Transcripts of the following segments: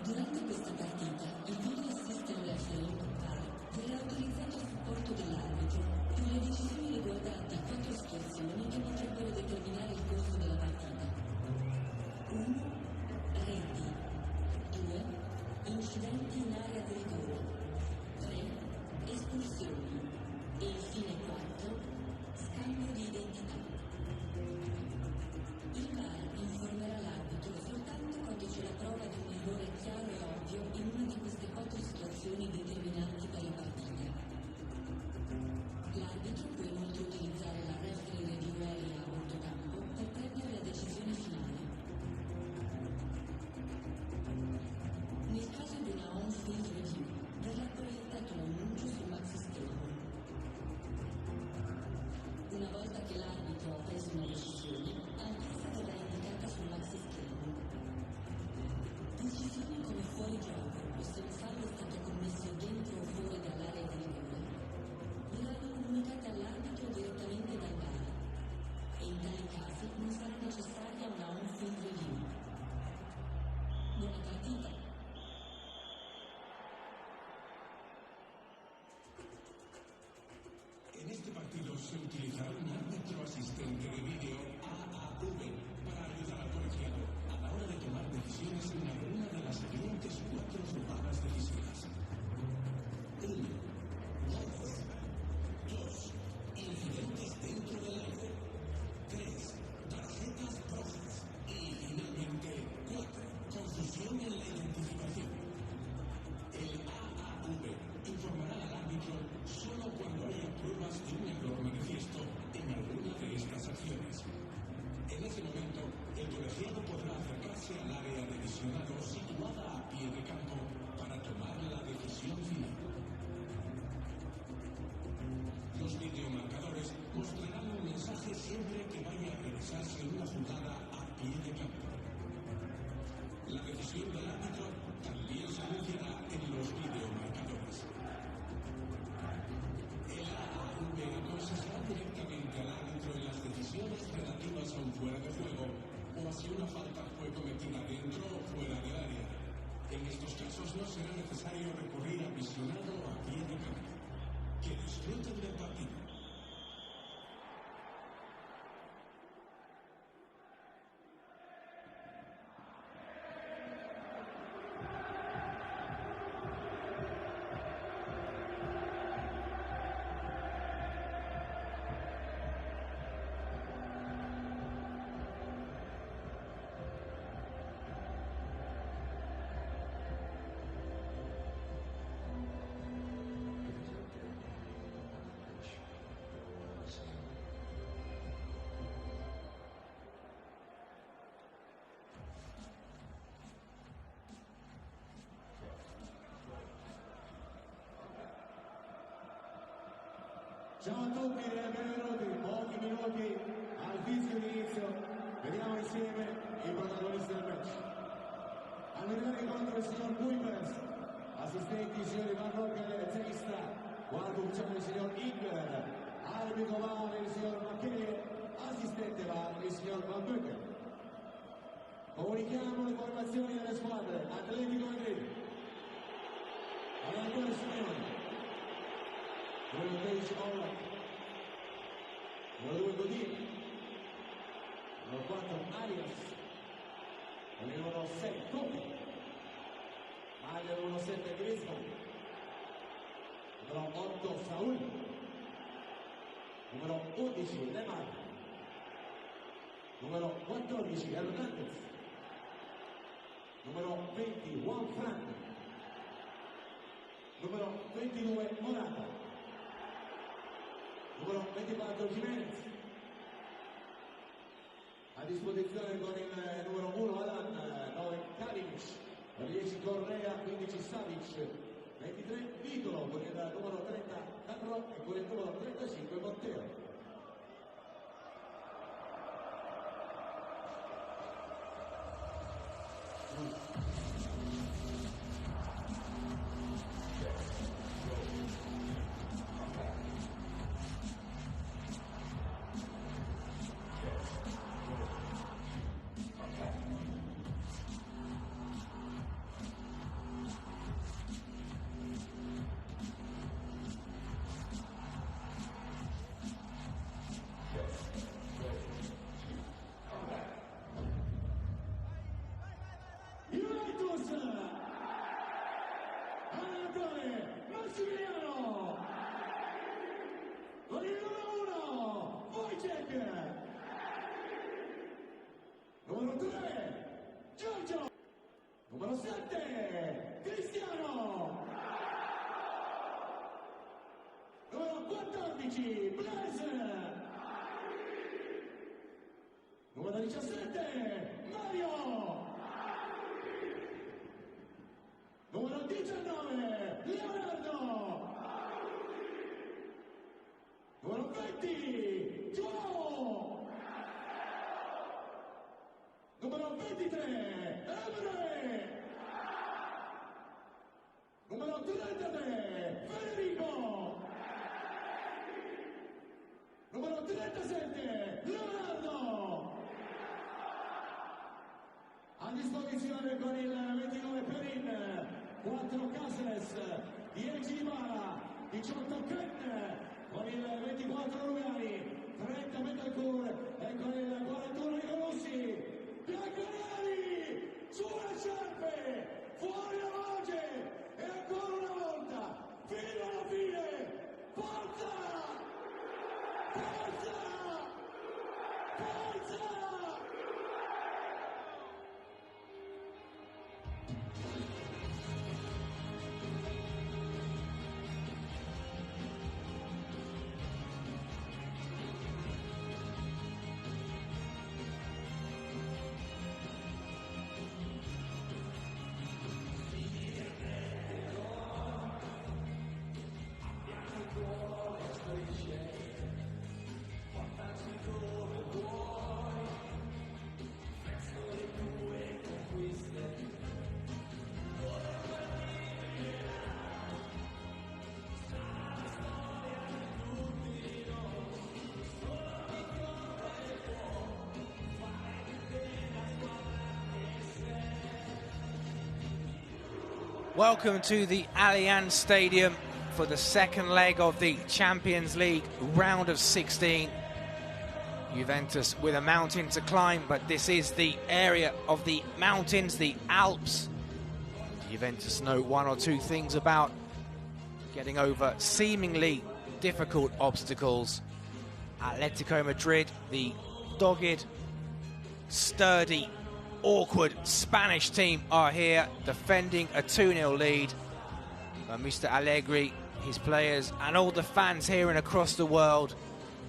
Durante questa partita, il video assistant referee VAR verrà utilizzato a supporto dell'arbitro per le decisioni riguardanti 4 situazioni che potrebbero determinare il corso della partita. 1. Reti. 2. Incidenti in area di rigore. 3. Espulsioni. E infine 4. Scambio di identità. Il VAR informerà l'arbitro soltanto quando c'è la prova di un errore chiaro e ovvio in una di queste 4 situazioni determinanti per la partita. L'arbitro può inoltre utilizzare la referee review area a bordo campo per prendere la decisione finale. Nel caso di una on-field review verrà proiettato un annuncio sul maxi schermo. Una volta che l'arbitro ha preso una decisione, anch'essa verrà indicata sul maxi schermo. Decisioni come fuori gioco o se un fallo è stato commesso dentro o fuori dall'area di rigore verranno comunicate all'arbitro direttamente dal VAR e in tali casi non sarà necessaria una on-field review. Buona partita! En este partido se utilizará un árbitro asistente de vídeo AAV para ayudar al colegiado a la hora de tomar decisiones en alguna de las siguientes 4 jugadas decisivas. 1. Goles. 2. Incidentes dentro del área. 3. Tarjetas rojas. Y finalmente 4. Confusión en la identificación. El AAV informará al árbitro solo cuando haya pruebas de un error manifiesto en alguna de estas acciones. En ese momento, el colegiado podrá acercarse al área de visionado situada a pie de campo para tomar la decisión final. Los videomarcadores mostrarán un mensaje siempre que vaya a revisarse una jugada a pie de campo. La decisión del árbitro también se anunciará en los videomarcadores. El AAV aconsejará directamente al árbitro en las decisiones relativas a un fuera de juego o a si una falta fue cometida dentro o fuera del área. En estos casos no será necesario recurrir a visionado a pie de campo. Que disfruten del partido. Ciao a tutti e benvenuti, pochi minuti al fischio di inizio, vediamo insieme i protagonisti del match. Arbitrare contro il signor Juventus, assistenti il signor Van Rockel, tenista, quarto ufficiale il signor Ingler, arbitro VAR il signor Macchele, assistente VAR il signor Van Böckel. Comunichiamo le formazioni delle squadre, Atletico Madrid, allenatore Simeone, numero 13 Ola, numero 2 Godin, numero 4 Arias, numero 6 Kopi, maglia numero 7 Griezmann, numero 8 Saúl, numero 11 Lemar, numero 14 Hernández, numero 20 Juan Fran, numero 22 Morata, numero 24 Jimenez, a disposizione con il numero 1 Alan, 9 Kalinic, 10 Correa, 15 Savic, 23 Vitolo con il numero 30 Carro e con il numero 35 Montero. Numero 7, Cristiano. Numero 14, Blaise. Numero 17, Mario. Numero 19, Leonardo. Numero 20, Joao. Numero 23, Emre. Numero 33, Federico. Numero 37, Leonardo. A disposizione con il 29 Perin, 4 Caceres, 10 Ibarra, 18 Ken, con il 24 Lugani, 30 Betancourt e con il 41 Nicolussi. Bianconeri, sulle sciarpe, fuori la voce e ancora una volta, fino alla fine, forza! Forza! Forza! Welcome to the Allianz Stadium for the second leg of the Champions League round of 16. Juventus with a mountain to climb, but this is the area of the mountains, the Alps. Juventus know one or two things about getting over seemingly difficult obstacles. Atletico Madrid, the dogged, sturdy, awkward Spanish team, are here defending a 2-0 lead. But Mr. Allegri, his players and all the fans here and across the world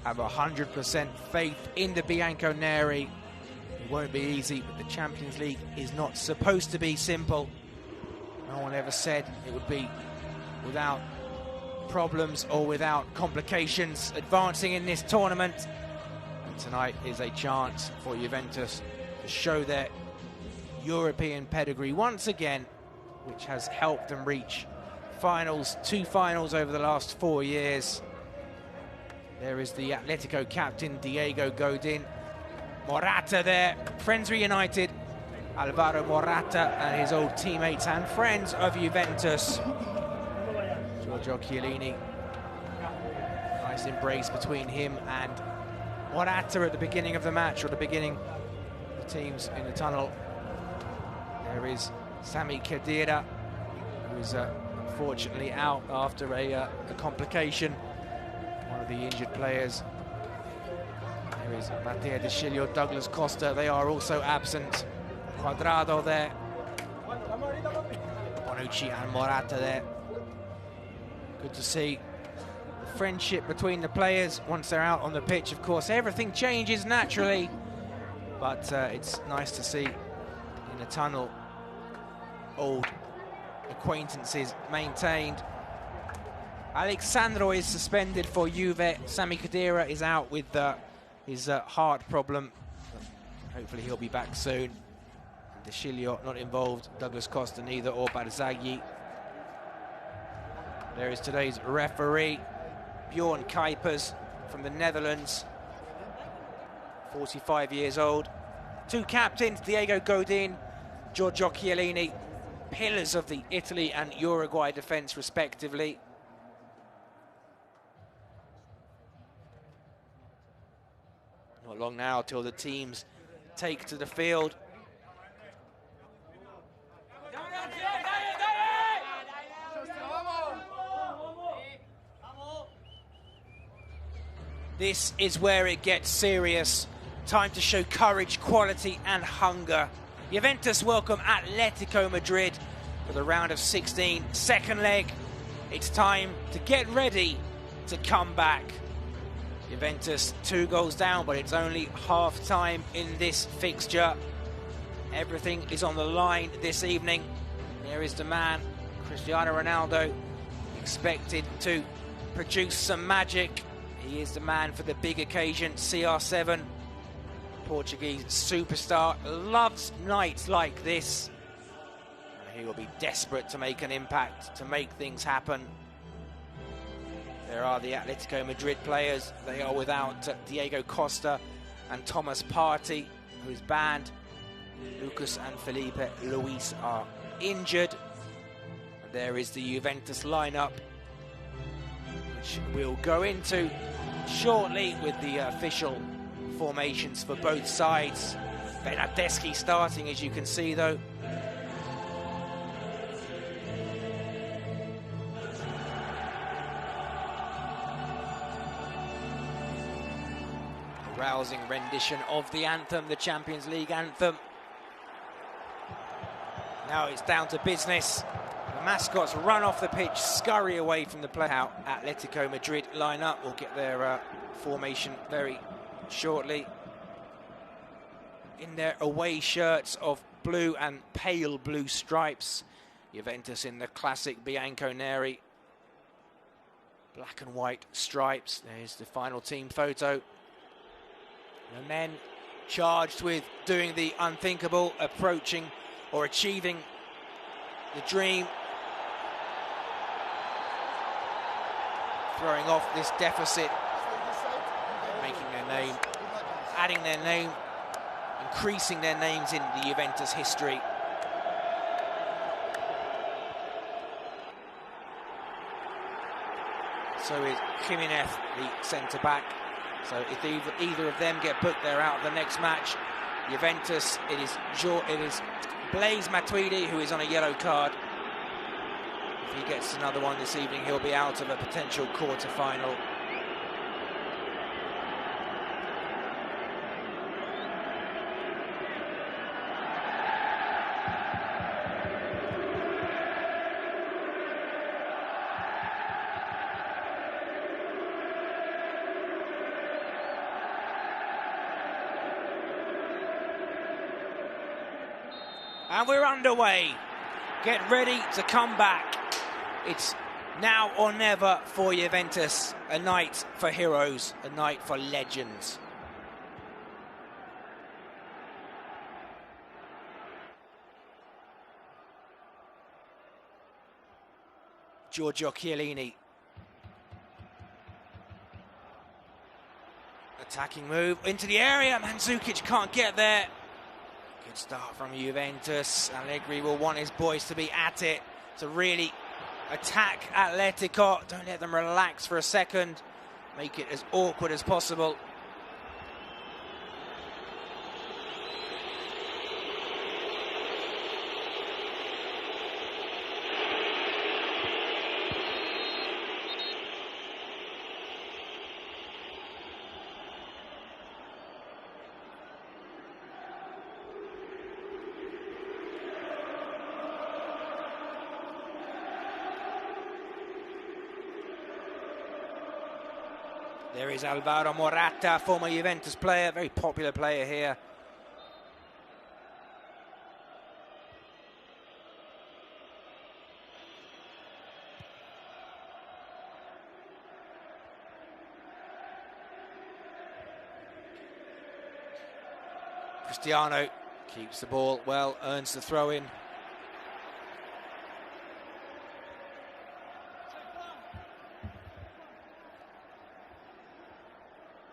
have 100% faith in the Bianconeri. It won't be easy, but the Champions League is not supposed to be simple. No one ever said it would be without problems or without complications advancing in this tournament. And tonight is a chance for Juventus to show their European pedigree once again, which has helped them reach finals, 2 finals over the last 4 years. There is the Atletico captain, Diego Godin. Morata there, friends reunited. Alvaro Morata and his old teammates and friends of Juventus. Giorgio Chiellini. Nice embrace between him and Morata at the beginning of the match, or the beginning of the teams in the tunnel. There is Sami Khedira, who is unfortunately out after a complication. One of the injured players. There is Matteo De Sciglio, Douglas Costa. They are also absent. Cuadrado there. Bonucci and Morata there. Good to see the friendship between the players once they're out on the pitch. Of course, everything changes naturally, but it's nice to see in the tunnel old acquaintances maintained. Alexandro is suspended for Juve. Sami Khedira is out with his heart problem. Hopefully he'll be back soon. De Sciglio not involved. Douglas Costa neither, or Barzagli. There is today's referee, Bjorn Kuipers from the Netherlands, 45 years old. 2 captains, Diego Godin, Giorgio Chiellini, pillars of the Italy and Uruguay defence respectively. Not long now till the teams take to the field. This is where it gets serious. Time to show courage, quality and hunger. Juventus welcome Atletico Madrid for the round of 16, second leg. It's time to get ready to come back. Juventus 2 goals down, but it's only half time in this fixture. Everything is on the line this evening. There is the man, Cristiano Ronaldo, expected to produce some magic. He is the man for the big occasion. CR7, Portuguese superstar, loves nights like this. He will be desperate to make an impact, to make things happen. There are the Atletico Madrid players. They are without Diego Costa and Thomas Partey, who is banned. Lucas and Felipe Luis are injured. There is the Juventus lineup, which we'll go into shortly with the official formations for both sides. Bernardeschi starting, as you can see, though. A rousing rendition of the anthem, the Champions League anthem. Now it's down to business. The mascots run off the pitch, scurry away from the play. How Atletico Madrid line up. We'll get their formation very shortly. In their away shirts of blue and pale blue stripes. Juventus in the classic Bianconeri black and white stripes. There's the final team photo. The men charged with doing the unthinkable, approaching or achieving the dream. Throwing off this deficit, making their name, adding their name, increasing their names in the Juventus history. So is Jimenez, the centre-back. So if either of them get booked, they're out of the next match. Juventus, it is Blaise Matuidi, who is on a yellow card. If he gets another one this evening, he'll be out of a potential quarter-final. And we're underway. Get ready to come back. It's now or never for Juventus. A night for heroes, a night for legends. Giorgio Chiellini. Attacking move into the area. Mandzukic can't get there. Good start from Juventus. Allegri will want his boys to be at it, to really attack Atletico. Don't let them relax for a second. Make it as awkward as possible. There is Alvaro Morata, former Juventus player, very popular player here. Cristiano keeps the ball well, earns the throw-in.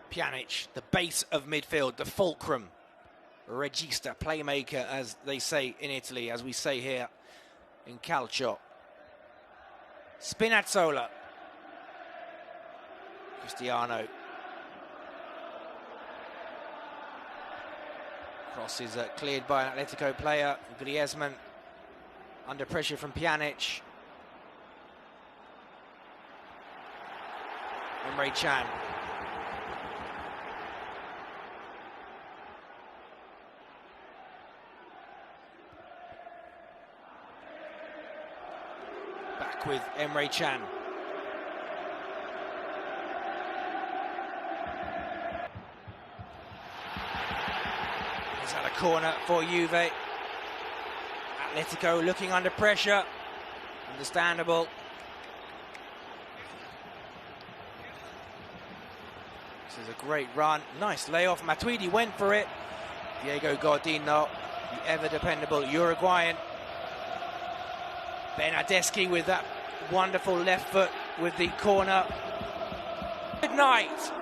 Pjanic, the base of midfield, the fulcrum, regista, playmaker, as they say in Italy, as we say here in Calcio. Spinazzola. Cristiano. Cross is cleared by an Atletico player. Griezmann under pressure from Pjanic. Emre Can. work with Emre Can. Is that a corner for Juve? Atletico looking under pressure. Understandable. This is a great run. Nice layoff. Matuidi went for it. Diego Godinho, the ever dependable Uruguayan. Bernardeschi with that wonderful left foot with the corner. Good night.